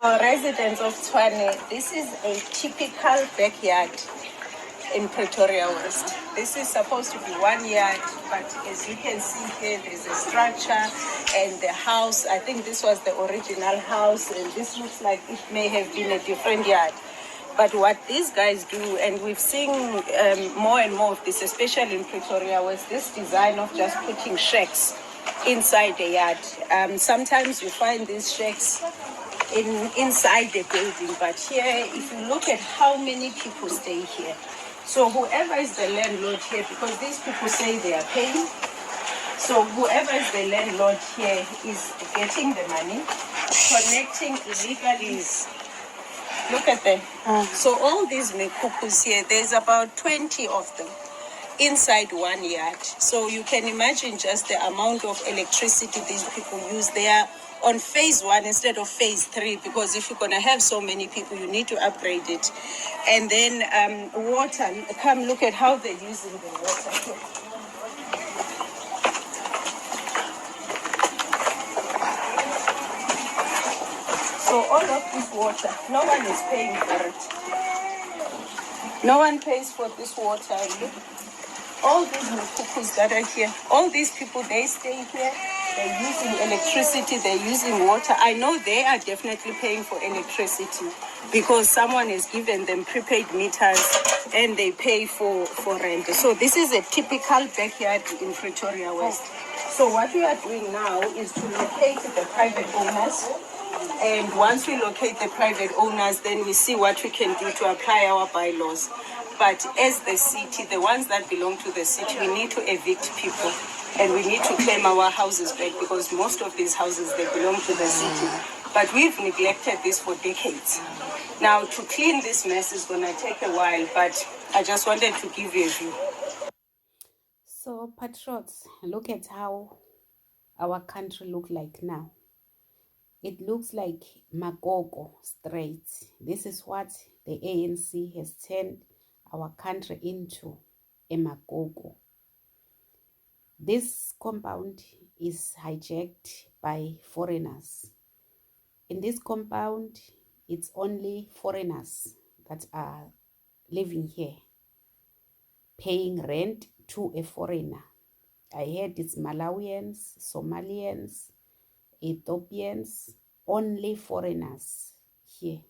Residents of Tshwane, this is a typical backyard in Pretoria West. This is supposed to be 1 yard, but as you can see here, there's a structure and the house. I think this was the original house, and this looks like it may have been a different yard. But what these guys do, and we've seen more and more of this, especially in Pretoria, was this design of just putting shacks inside the yard. Sometimes you find these shacks inside the building, but here, if you look at how many people stay here, so whoever is the landlord here, because these people say they are paying, so whoever is the landlord here is getting the money, connecting illegally. Look at them. So all these mekukus here, there's about 20 of them inside 1 yard. So you can imagine just the amount of electricity these people use. They are on phase 1 instead of phase 3, because if you're going to have so many people, you need to upgrade it. And then water, come look at how they're using the water here. So all of this water, no one is paying for it. No one pays for this water. Look, all these mekukus that are here, all these people, they stay here. They're using electricity, they're using water. I know they are definitely paying for electricity because someone has given them prepaid meters and they pay for rent. So this is a typical backyard in Pretoria West. So what we are doing now is to locate the private owners. And once we locate the private owners, then we see what we can do to apply our bylaws. But as the city, the ones that belong to the city, we need to evict people and we need to claim our houses back, because most of these houses, they belong to the city. But we've neglected this for decades. Now, to clean this mess is going to take a while, but I just wanted to give you a view. So, patriots, look at how our country look like now. It looks like Makoko Strait. This is what the ANC has turned our country into, a Makoko. This compound is hijacked by foreigners. In this compound, it's only foreigners that are living here, paying rent to a foreigner. I heard it's Malawians, Somalians, Ethiopians, only foreigners here.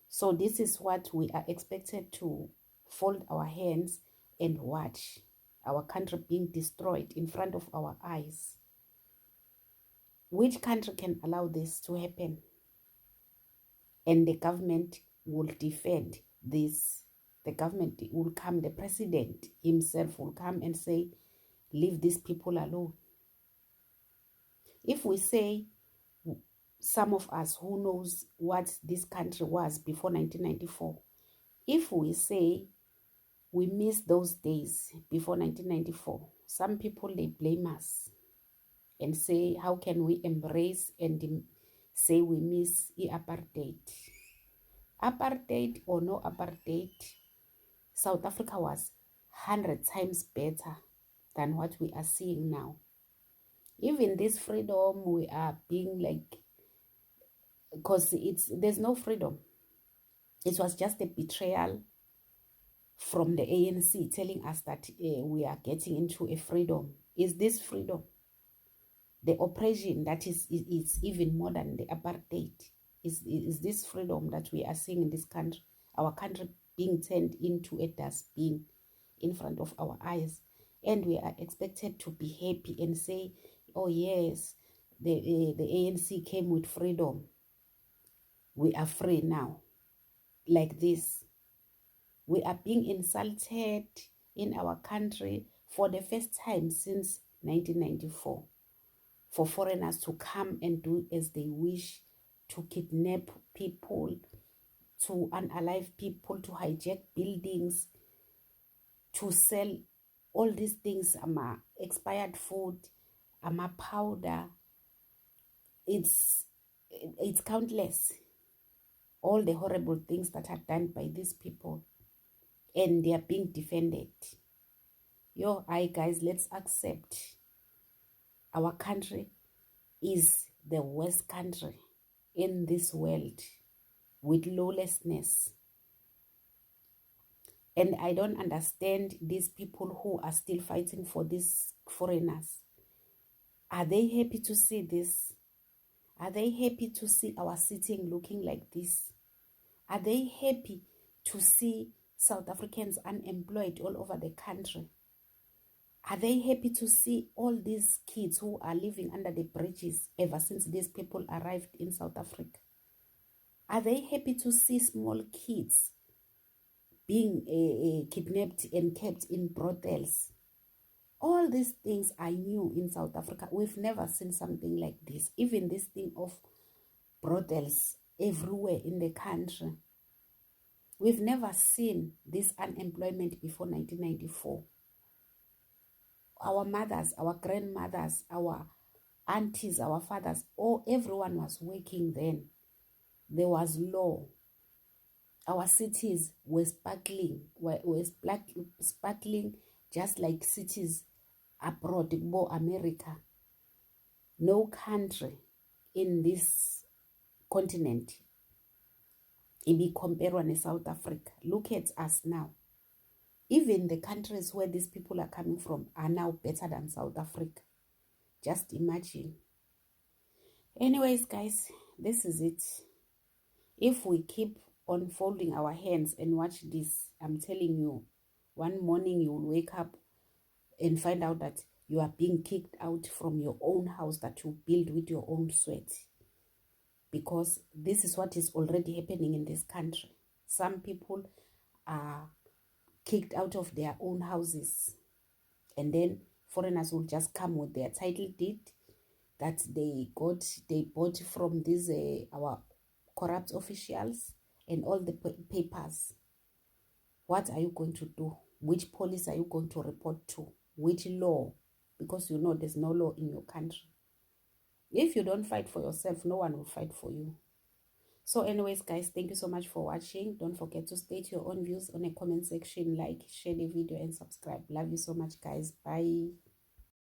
So this is what we are expected to fold our hands and watch our country being destroyed in front of our eyes. Which country can allow this to happen? And the government will defend this. The government will come, the president himself will come and say, leave these people alone. If we say, some of us who knows what this country was before 1994, if we say we miss those days before 1994, some people, they blame us and say, how can we embrace and say we miss apartheid? Apartheid or no apartheid, South Africa was 100 times better than what we are seeing now. Even this freedom, we are being like, because there's no freedom. It was just a betrayal from the ANC telling us that we are getting into a freedom. Is this freedom? The oppression that is even more than the apartheid. Is this freedom that we are seeing in this country? Our country being turned into a dustbin in front of our eyes. And we are expected to be happy and say, oh yes, the ANC came with freedom. We are free now. Like this. We are being insulted in our country for the first time since 1994. For foreigners to come and do as they wish, to kidnap people, to unalive people, to hijack buildings, to sell all these things, expired food, powder. It's countless. All the horrible things that are done by these people, and they are being defended. Guys, let's accept our country is the worst country in this world with lawlessness. And I don't understand these people who are still fighting for these foreigners. Are they happy to see this? Are they happy to see our sitting looking like this? Are they happy to see South Africans unemployed all over the country? Are they happy to see all these kids who are living under the bridges ever since these people arrived in South Africa? Are they happy to see small kids being kidnapped and kept in brothels? All these things are new in South Africa. We've never seen something like this. Even this thing of brothels everywhere in the country. We've never seen this unemployment before 1994. Our mothers, our grandmothers, our aunties, our fathers, everyone was working then. There was law. Our cities were sparkling, sparkling just like cities abroad, more America. No country in this continent it be compared with South Africa. Look at us now. Even the countries where these people are coming from are now better than South Africa. Just imagine. Anyways, guys, this is it. If we keep on folding our hands and watch this, I'm telling you, one morning you will wake up and find out that you are being kicked out from your own house that you build with your own sweat. Because this is what is already happening in this country. Some people are kicked out of their own houses, and then foreigners will just come with their title deed that they bought from these our corrupt officials and all the papers. What are you going to do? Which police are you going to report to? Which law? Because you know there's no law in your country. If you don't fight for yourself, no one will fight for you. So anyways, guys, thank you so much for watching. Don't forget to state your own views on the comment section, like, share the video, and subscribe. Love you so much, guys. Bye.